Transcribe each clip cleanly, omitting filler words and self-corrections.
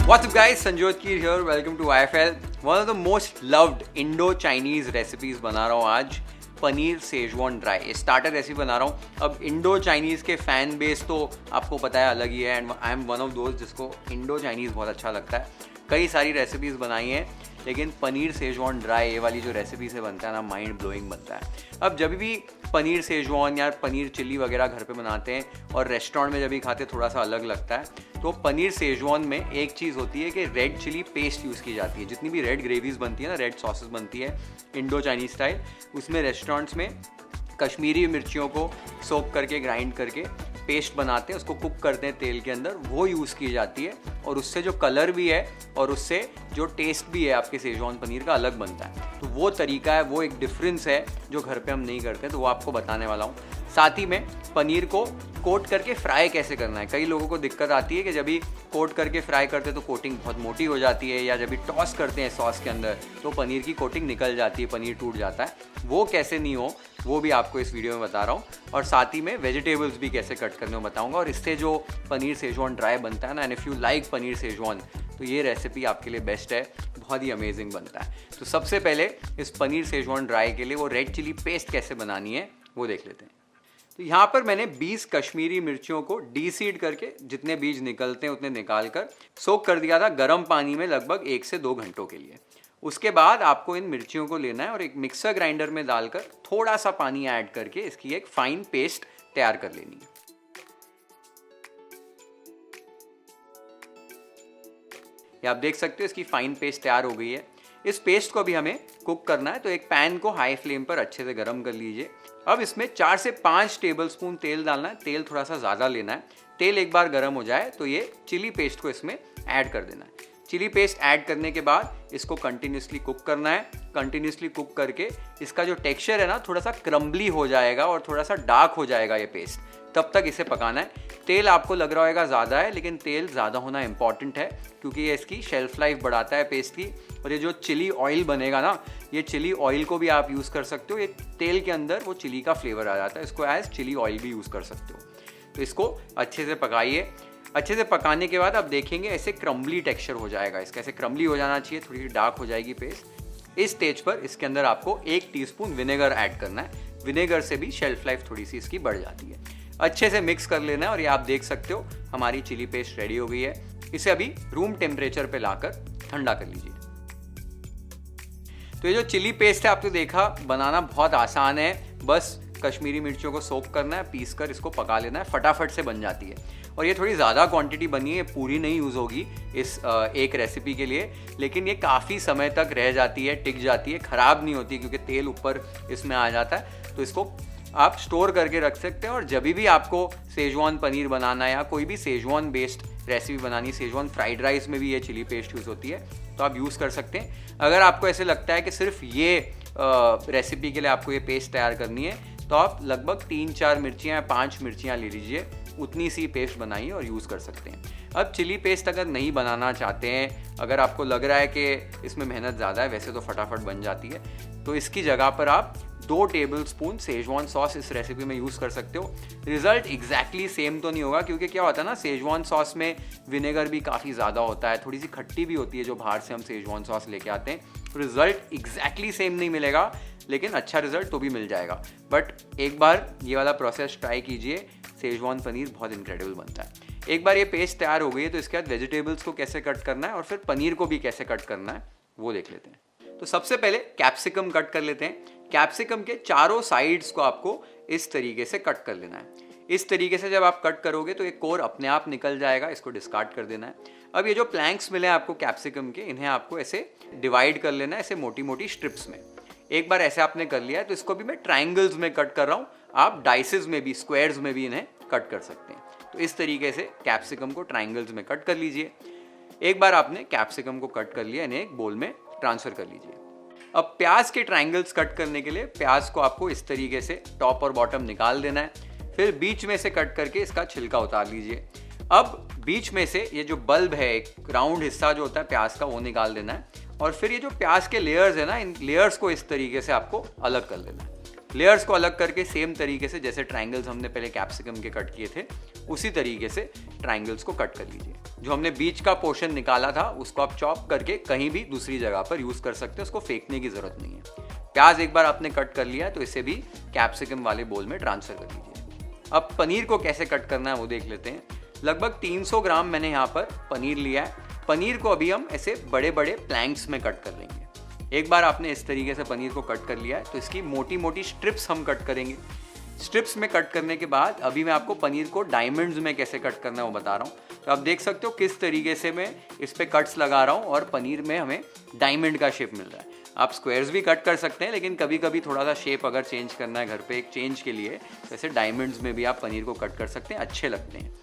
What's up guys, Sanjot Keer here, welcome to IFL. One of the most loved Indo-Chinese recipes बना रहा हूँ आज, paneer Schezwan dry. ये starter recipe बना रहा हूँ। अब इंडो चाइनीज़ के फ़ैन बेस तो आपको पता है अलग ही है, and I am one of दोस्त जिसको इंडो चाइनीज़ बहुत अच्छा लगता है। कई सारी रेसिपीज़ बनाई हैं, लेकिन पनीर सेजवान ड्राई ये वाली जो रेसिपी से बनता है ना, माइंड ब्लोइंग बनता है। अब जब भी पनीर सेजवान या पनीर चिल्ली वगैरह घर पे बनाते हैं और रेस्टोरेंट में जब भी खाते हैं थोड़ा सा अलग लगता है। तो पनीर सेजवान में एक चीज़ होती है कि रेड चिली पेस्ट यूज़ की जाती है। जितनी भी रेड ग्रेवीज बनती है ना, रेड सॉसेस बनती है इंडो चाइनीज स्टाइल, उसमें रेस्टोरेंट्स में कश्मीरी मिर्चियों को सोक करके ग्राइंड करके पेस्ट बनाते हैं, उसको कुक करते हैं तेल के अंदर, वो यूज़ की जाती है। और उससे जो कलर भी है और उससे जो टेस्ट भी है आपके सेजवान पनीर का अलग बनता है। तो वो तरीका है, वो एक डिफरेंस है जो घर पे हम नहीं करते, तो वो आपको बताने वाला हूँ। साथ ही में पनीर को कोट करके फ्राई कैसे करना है। कई लोगों को दिक्कत आती है कि जब भी कोट करके फ्राई करते हैं तो कोटिंग बहुत मोटी हो जाती है, या जब भी टॉस करते हैं सॉस के अंदर तो पनीर की कोटिंग निकल जाती है, पनीर टूट जाता है। वो कैसे नहीं हो वो भी आपको इस वीडियो में बता रहा हूँ, और साथ ही में वेजिटेबल्स भी कैसे कट करने में बताऊँगा। और इससे जो पनीर सेजवान ड्राई बनता है ना, and if you like paneer Schezwan तो ये रेसिपी आपके लिए बेस्ट है, बहुत ही अमेजिंग बनता है। तो सबसे पहले इस पनीर सेजवान ड्राई के लिए वो रेड चिली पेस्ट कैसे बनानी है वो देख लेते हैं। तो यहाँ पर मैंने 20 कश्मीरी मिर्चियों को डीसीड करके जितने बीज निकलते हैं उतने निकाल कर सोक कर दिया था गर्म पानी में लगभग 1 से 2 घंटों के लिए। उसके बाद आपको इन मिर्चियों को लेना है और एक मिक्सर ग्राइंडर में डालकर थोड़ा सा पानी ऐड करके इसकी एक फाइन पेस्ट तैयार कर लेनी है। ये आप देख सकते हो इसकी फाइन पेस्ट तैयार हो गई है। इस पेस्ट को भी हमें कुक करना है, तो एक पैन को हाई फ्लेम पर अच्छे से गर्म कर लीजिए। अब इसमें 4 से 5 टेबलस्पून तेल डालना है। तेल थोड़ा सा ज़्यादा लेना है। तेल एक बार गर्म हो जाए तो ये चिली पेस्ट को इसमें ऐड कर देना है। चिली पेस्ट ऐड करने के बाद इसको कंटिन्यूसली कुक करना है। कंटिन्यूसली कुक करके इसका जो टेक्सचर है ना, थोड़ा सा क्रम्बली हो जाएगा और थोड़ा सा डार्क हो जाएगा ये पेस्ट, तब तक इसे पकाना है। तेल आपको लग रहा होगा ज़्यादा है, लेकिन तेल ज़्यादा होना इंपॉर्टेंट है, क्योंकि ये इसकी शेल्फ लाइफ बढ़ाता है पेस्ट की। और ये जो चिली ऑयल बनेगा ना, ये चिली ऑयल को भी आप यूज़ कर सकते हो। ये तेल के अंदर वो चिली का फ्लेवर आ जाता है, इसको एज चिली ऑयल भी यूज़ कर सकते हो। तो इसको अच्छे से पकाइए। अच्छे से पकाने के बाद आप देखेंगे ऐसे क्रम्बली टेक्सचर हो जाएगा इसका, ऐसे क्रम्बली हो जाना चाहिए, थोड़ी सी डार्क हो जाएगी पेस्ट। इस स्टेज पर इसके अंदर आपको 1 टीस्पून विनेगर ऐड करना है। विनेगर से भी शेल्फ लाइफ थोड़ी सी इसकी बढ़ जाती है। अच्छे से मिक्स कर लेना है, और ये आप देख सकते हो हमारी चिली पेस्ट रेडी हो गई है। इसे अभी रूम टेम्परेचर पे लाकर ठंडा कर लीजिए। तो ये जो चिली पेस्ट है आपने देखा, बनाना बहुत आसान है। बस कश्मीरी मिर्चियों को सोक करना है, पीस कर इसको पका लेना है, फटाफट से बन जाती है। और ये थोड़ी ज़्यादा क्वांटिटी बनी है, पूरी नहीं यूज़ होगी इस एक रेसिपी के लिए, लेकिन ये काफ़ी समय तक रह जाती है, टिक जाती है, ख़राब नहीं होती, क्योंकि तेल ऊपर इसमें आ जाता है। तो इसको आप स्टोर करके रख सकते हैं। और जब भी आपको सेजवान पनीर बनाना है या कोई भी सेजवान बेस्ड रेसिपी बनानी, सेजवान फ्राइड राइस में भी ये चिली पेस्ट यूज़ होती है, तो आप यूज़ कर सकते हैं। अगर आपको ऐसे लगता है कि सिर्फ ये रेसिपी के लिए आपको ये पेस्ट तैयार करनी है, तो आप लगभग 3-4 मिर्चियाँ या 5 मिर्चियाँ ले लीजिए, उतनी सी पेस्ट बनाइए और यूज़ कर सकते हैं। अब चिली पेस्ट अगर नहीं बनाना चाहते हैं, अगर आपको लग रहा है कि इसमें मेहनत ज़्यादा है, वैसे तो फटाफट बन जाती है, तो इसकी जगह पर आप 2 टेबलस्पून सेजवान सॉस इस रेसिपी में यूज़ कर सकते हो। रिजल्ट एग्जैक्टली सेम तो नहीं होगा, क्योंकि क्या होता है ना, सेजवान सॉस में विनेगर भी काफ़ी ज़्यादा होता है, थोड़ी सी खट्टी भी होती है जो बाहर से हम सेजवान सॉस लेके आते हैं। तो रिजल्ट एग्जैक्टली सेम नहीं मिलेगा, लेकिन अच्छा रिजल्ट तो भी मिल जाएगा। बट एक बार ये वाला प्रोसेस ट्राई कीजिए, सेजवान पनीर बहुत इनक्रेडिबल बनता है। एक बार ये पेस्ट तैयार हो गई है, तो इसके बाद वेजिटेबल्स को कैसे कट करना है और फिर पनीर को भी कैसे कट करना है वो देख लेते हैं। तो सबसे पहले कैप्सिकम कट कर लेते हैं। कैप्सिकम के चारों साइड्स को आपको इस तरीके से कट कर लेना है। इस तरीके से जब आप कट करोगे तो ये कोर अपने आप निकल जाएगा, इसको डिस्कार्ड कर देना है। अब ये जो प्लैंक्स मिले हैं आपको कैप्सिकम के, इन्हें आपको ऐसे डिवाइड कर लेना है, ऐसे मोटी मोटी स्ट्रिप्स में। एक बार ऐसे आपने कर लिया है, तो इसको भी मैं ट्राइंगल्स में कट कर रहा हूँ। आप डाइसेस में भी, स्क्वायर्स में भी इन्हें कट कर सकते हैं। तो इस तरीके से कैप्सिकम को ट्राइंगल्स में कट कर लीजिए। एक बार आपने कैप्सिकम को कट कर लिया, इन्हें एक बोल में ट्रांसफर कर लीजिए। अब प्याज के ट्राइंगल्स कट करने के लिए प्याज को आपको इस तरीके से टॉप और बॉटम निकाल देना है। फिर बीच में से कट करके इसका छिलका उतार लीजिए। अब बीच में से ये जो बल्ब है, एक राउंड हिस्सा जो होता है प्याज का, वो निकाल देना है। और फिर ये जो प्याज के लेयर्स है ना, इन लेयर्स को इस तरीके से आपको अलग कर लेना है। लेयर्स को अलग करके सेम तरीके से जैसे ट्रायंगल्स हमने पहले कैप्सिकम के कट किए थे, उसी तरीके से ट्रायंगल्स को कट कर लीजिए। जो हमने बीच का पोर्शन निकाला था उसको आप चॉप करके कहीं भी दूसरी जगह पर यूज़ कर सकते हैं, उसको फेंकने की ज़रूरत नहीं है। प्याज एक बार आपने कट कर लिया है तो इसे भी कैप्सिकम वाले बोल में ट्रांसफ़र कर लीजिए। अब पनीर को कैसे कट करना है वो देख लेते हैं। लगभग 300 ग्राम मैंने यहाँ पर पनीर लिया है। पनीर को अभी हम ऐसे बड़े बड़े प्लैंक्स में कट कर लेंगे। एक बार आपने इस तरीके से पनीर को कट कर लिया है तो इसकी मोटी मोटी स्ट्रिप्स हम कट करेंगे। स्ट्रिप्स में कट करने के बाद अभी मैं आपको पनीर को डायमंड्स में कैसे कट करना है वो बता रहा हूँ। तो आप देख सकते हो किस तरीके से मैं इस पे कट्स लगा रहा हूँ और पनीर में हमें डायमंड का शेप मिल रहा है। आप स्क्वायर्स भी कट कर सकते हैं, लेकिन कभी कभी थोड़ा सा शेप अगर चेंज करना है घर पे एक चेंज के लिए, तो ऐसे डायमंड्स में भी आप पनीर को कट कर सकते हैं, अच्छे लगते हैं।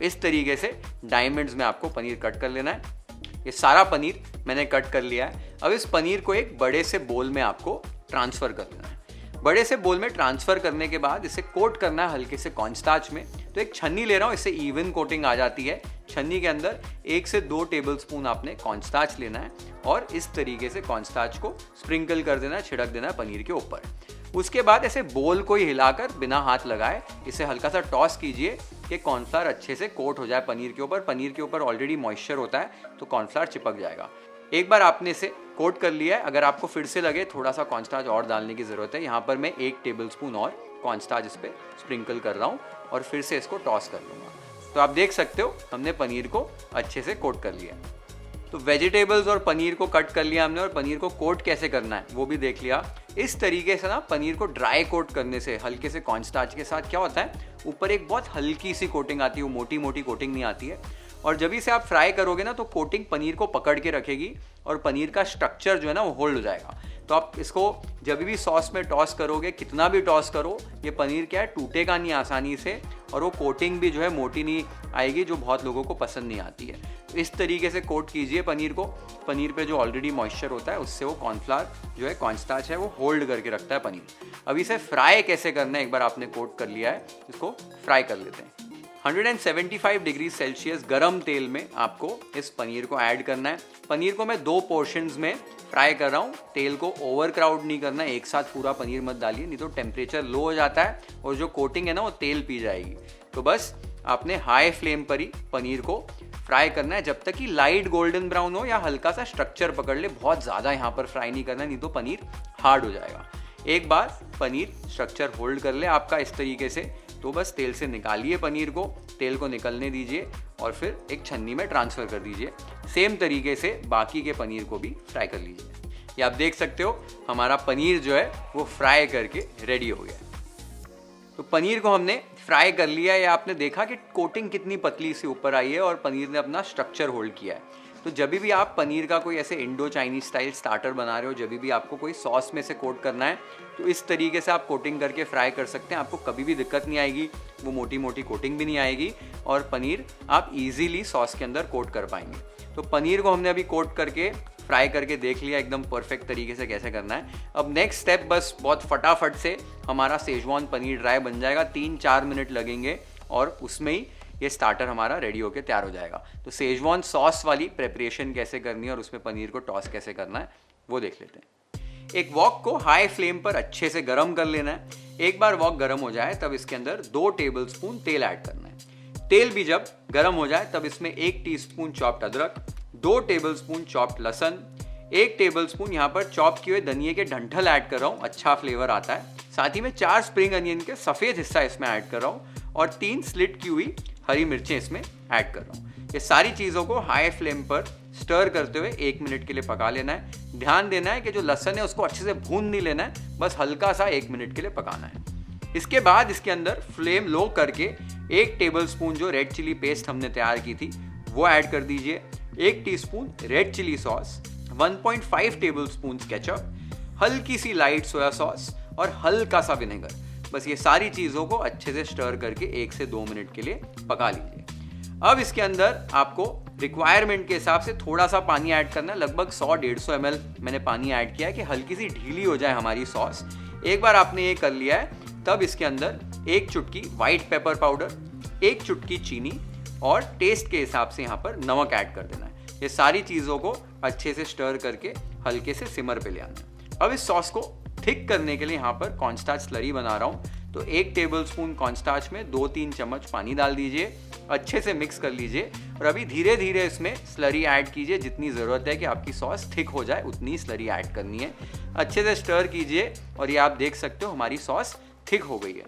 इस तरीके से डायमंड्स में आपको पनीर कट कर लेना है। ये सारा पनीर मैंने कट कर लिया है। अब इस पनीर को एक बड़े से बोल में आपको ट्रांसफ़र कर लेना है। बड़े से बोल में ट्रांसफ़र करने के बाद इसे कोट करना है हल्के से कॉर्नस्टार्च में। तो एक छन्नी ले रहा हूँ, इससे इवन कोटिंग आ जाती है। छन्नी के अंदर 1 से 2 टेबलस्पून आपने कॉर्नस्टार्च लेना है और इस तरीके से कॉर्नस्टार्च को स्प्रिंकल कर देना है, छिड़क देना है पनीर के ऊपर। उसके बाद ऐसे बोल को ही हिलाकर बिना हाथ लगाए इसे हल्का सा टॉस कीजिए कि कॉर्नफ्लावर अच्छे से कोट हो जाए पनीर के ऊपर। पनीर के ऊपर ऑलरेडी मॉइस्चर होता है तो कॉर्नफ्लावर चिपक जाएगा। एक बार आपने इसे कोट कर लिया है, अगर आपको फिर से लगे थोड़ा सा कॉर्नस्टार्च और डालने की ज़रूरत है, यहाँ पर मैं 1 टेबलस्पून और कॉर्नस्टार्च इस पर स्प्रिंकल कर रहा हूँ और फिर से इसको टॉस कर लूँगा। तो आप देख सकते हो हमने पनीर को अच्छे से कोट कर लिया। तो वेजिटेबल्स और पनीर को कट कर लिया हमने और पनीर को कोट कैसे करना है वो भी देख लिया। इस तरीके से ना पनीर को ड्राई कोट करने से हल्के से कॉर्नस्टार्च के साथ क्या होता है, ऊपर एक बहुत हल्की सी कोटिंग आती है, वो मोटी मोटी कोटिंग नहीं आती है। और जब इसे आप फ्राई करोगे ना तो कोटिंग पनीर को पकड़ के रखेगी और पनीर का स्ट्रक्चर जो है ना वो होल्ड हो जाएगा। तो आप इसको जब भी सॉस में टॉस करोगे, कितना भी टॉस करो, ये पनीर क्या है टूटेगा नहीं आसानी से और वो कोटिंग भी जो है मोटी नहीं आएगी, जो बहुत लोगों को पसंद नहीं आती है। तो इस तरीके से कोट कीजिए पनीर को। पनीर पे जो ऑलरेडी मॉइस्चर होता है उससे वो कॉर्नफ्लावर जो है कॉर्नस्टार्च है वो होल्ड करके रखता है पनीर। अब इसे फ्राई कैसे करना है, एक बार आपने कोट कर लिया है, इसको फ्राई कर लेते हैं। 175 डिग्री सेल्सियस गरम तेल में आपको इस पनीर को ऐड करना है। पनीर को मैं 2 पोर्शंस में फ्राई कर रहा हूँ। तेल को ओवर क्राउड नहीं करना है, एक साथ पूरा पनीर मत डालिए, नहीं तो टेम्परेचर लो हो जाता है और जो कोटिंग है ना वो तेल पी जाएगी। तो बस आपने हाई फ्लेम पर ही पनीर को फ्राई करना है जब तक कि लाइट गोल्डन ब्राउन हो या हल्का सा स्ट्रक्चर पकड़ ले। बहुत ज़्यादा यहाँ पर फ्राई नहीं करना, नहीं तो पनीर हार्ड हो जाएगा। एक बार पनीर स्ट्रक्चर होल्ड कर ले आपका इस तरीके से, तो बस तेल से निकालिए पनीर को, तेल को निकलने दीजिए और फिर एक छन्नी में ट्रांसफ़र कर दीजिए। सेम तरीके से बाकी के पनीर को भी फ्राई कर लीजिए। ये आप देख सकते हो हमारा पनीर जो है वो फ्राई करके रेडी हो गया। तो पनीर को हमने फ्राई कर लिया है। आपने देखा कि कोटिंग कितनी पतली सी ऊपर आई है और पनीर ने अपना स्ट्रक्चर होल्ड किया है। तो जब भी आप पनीर का कोई ऐसे इंडो चाइनीज स्टाइल स्टार्टर बना रहे हो, जब भी आपको कोई सॉस में से कोट करना है, तो इस तरीके से आप कोटिंग करके फ्राई कर सकते हैं। आपको कभी भी दिक्कत नहीं आएगी, वो मोटी मोटी कोटिंग भी नहीं आएगी और पनीर आप इजीली सॉस के अंदर कोट कर पाएंगे। तो पनीर को हमने अभी कोट करके फ्राई करके देख लिया एकदम परफेक्ट तरीके से कैसे करना है। अब नेक्स्ट स्टेप बस बहुत फटाफट से हमारा शेजवान पनीर ड्राई बन जाएगा। 3-4 मिनट लगेंगे और उसमें ही ये स्टार्टर हमारा रेडी होकर तैयार हो जाएगा। तो शेजवान सॉस वाली प्रेपरेशन कैसे करनी है और उसमें पनीर को टॉस कैसे करना है वो देख लेते हैं। एक वॉक को हाई फ्लेम पर अच्छे से गर्म कर लेना है। एक बार वॉक गर्म हो जाए तब इसके अंदर 2 टेबलस्पून तेल ऐड करना है। तेल भी जब गर्म हो जाए तब इसमें 1 टीस्पून चॉप्ड अदरक, 2 टेबलस्पून चॉप्ड लहसुन, 1 टेबलस्पून यहाँ पर चॉप किए हुए धनिये के डंठल ऐड कर रहा हूँ, अच्छा फ्लेवर आता है। साथ ही में 4 स्प्रिंग अनियन के सफ़ेद हिस्सा इसमें ऐड कर रहा हूँ और 3 स्लिट की हुई हरी मिर्चें इसमें ऐड कर रहा हूँ। ये सारी चीज़ों को हाई फ्लेम पर स्टर करते हुए 1 मिनट के लिए पका लेना है। ध्यान देना है कि जो लहसुन है उसको अच्छे से भून नहीं लेना है, बस हल्का सा 1 मिनट के लिए पकाना है। इसके बाद इसके अंदर फ्लेम लो करके 1 टेबलस्पून जो रेड चिली पेस्ट हमने तैयार की थी वो ऐड कर दीजिए, 1 teaspoon red chilli sauce, 1.5 tablespoon ketchup, हल्की सी लाइट सोया सॉस और हल्का सा विनेगर। बस ये सारी चीज़ों को अच्छे से स्टर करके 1 से 2 मिनट के लिए पका लीजिए। अब इसके अंदर आपको रिक्वायरमेंट के हिसाब से थोड़ा सा पानी ऐड करना है। लगभग 100-150 ml मैंने पानी ऐड किया है कि हल्की सी ढीली हो जाए हमारी सॉस। एक बार आपने ये कर लिया है तब इसके अंदर 1 चुटकी व्हाइट पेपर पाउडर, 1 चुटकी चीनी और टेस्ट के हिसाब से यहाँ पर नमक ऐड कर देना है। ये सारी चीज़ों को अच्छे से स्टर करके हल्के से सिमर पे ले आना है। अब इस सॉस को थिक करने के लिए यहाँ पर कॉर्नस्टार्च स्लरी बना रहा हूँ। तो 1 टेबलस्पून कॉर्नस्टार्च में 2-3 चम्मच पानी डाल दीजिए, अच्छे से मिक्स कर लीजिए और अभी धीरे धीरे इसमें स्लरी ऐड कीजिए। जितनी ज़रूरत है कि आपकी सॉस थिक हो जाए उतनी स्लरी ऐड करनी है। अच्छे से स्टर कीजिए और ये आप देख सकते हो हमारी सॉस थिक हो गई है।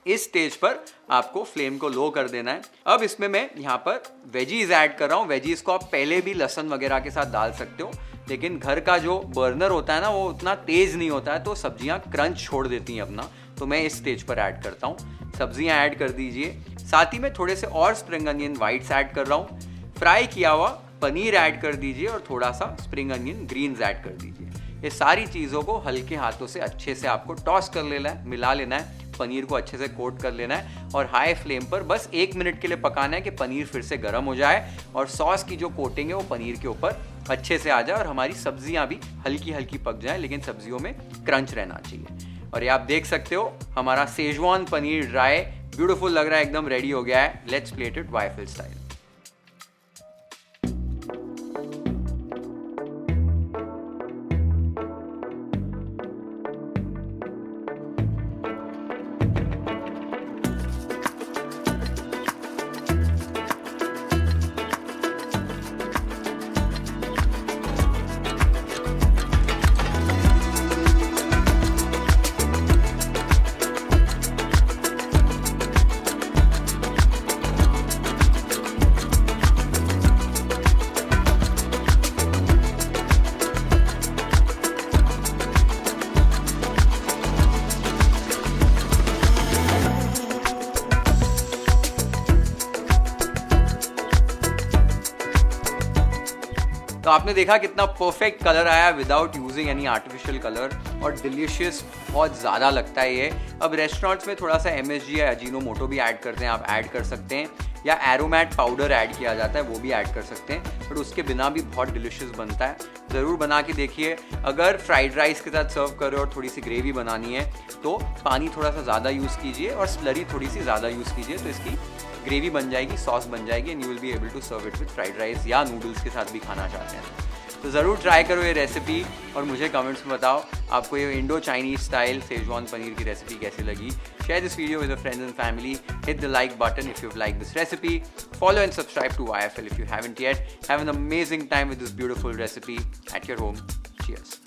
इस स्टेज पर आपको फ्लेम को लो कर देना है। अब इसमें मैं यहाँ पर वेजीज ऐड कर रहा हूँ। वेजीज को आप पहले भी लहसुन वगैरह के साथ डाल सकते हो, लेकिन घर का जो बर्नर होता है ना वो उतना तेज़ नहीं होता है, तो सब्जियाँ क्रंच छोड़ देती हैं अपना, तो मैं इस स्टेज पर ऐड करता हूँ। सब्जियाँ ऐड कर दीजिए, साथ ही में थोड़े से और स्प्रिंग अनियन वाइट्स ऐड कर रहा हूँ। फ्राई किया हुआ पनीर ऐड कर दीजिए और थोड़ा सा स्प्रिंग अनियन ग्रीन्स ऐड कर दीजिए। ये सारी चीज़ों को हल्के हाथों से अच्छे से आपको टॉस कर लेना है, मिला लेना है, पनीर को अच्छे से कोट कर लेना है और हाई फ्लेम पर बस 1 मिनट के लिए पकाना है कि पनीर फिर से गर्म हो जाए और सॉस की जो कोटिंग है वो पनीर के ऊपर अच्छे से आ जाए और हमारी सब्जियां भी हल्की हल्की पक जाए, लेकिन सब्जियों में क्रंच रहना चाहिए। और ये आप देख सकते हो हमारा शेजवान पनीर ड्राई ब्यूटीफुल लग रहा है, एकदम रेडी हो गया है। Let's plate it waffle style. तो आपने देखा कितना परफेक्ट कलर आया without using any artificial colour, और डिलीशियस बहुत ज़्यादा लगता है ये। अब रेस्टोरेंट्स में थोड़ा सा MSG या अजीनोमोटो भी ऐड करते हैं, आप ऐड कर सकते हैं, या एरोमेट पाउडर ऐड किया जाता है वो भी ऐड कर सकते हैं, बट उसके बिना भी बहुत डिलीशियस बनता है। ज़रूर बना के देखिए। अगर फ्राइड राइस के साथ सर्व कर रहे हो और थोड़ी सी ग्रेवी बनानी है तो पानी थोड़ा सा ज़्यादा यूज़ कीजिए और स्लरी थोड़ी सी ज़्यादा यूज़ कीजिए, तो इसकी ग्रेवी बन जाएगी, सॉस बन जाएगी and you will be able to serve it with fried rice या नूडल्स के साथ भी खाना चाहते हैं तो ज़रूर ट्राई करो ये रेसिपी और मुझे कमेंट्स में बताओ आपको ये Indo Chinese style Schezwan paneer की रेसिपी कैसी लगी। Share this video with your friends and family, hit the like button if you've liked this recipe, follow and subscribe to YFL if you haven't yet. Have an amazing time with this beautiful recipe at your home. Cheers.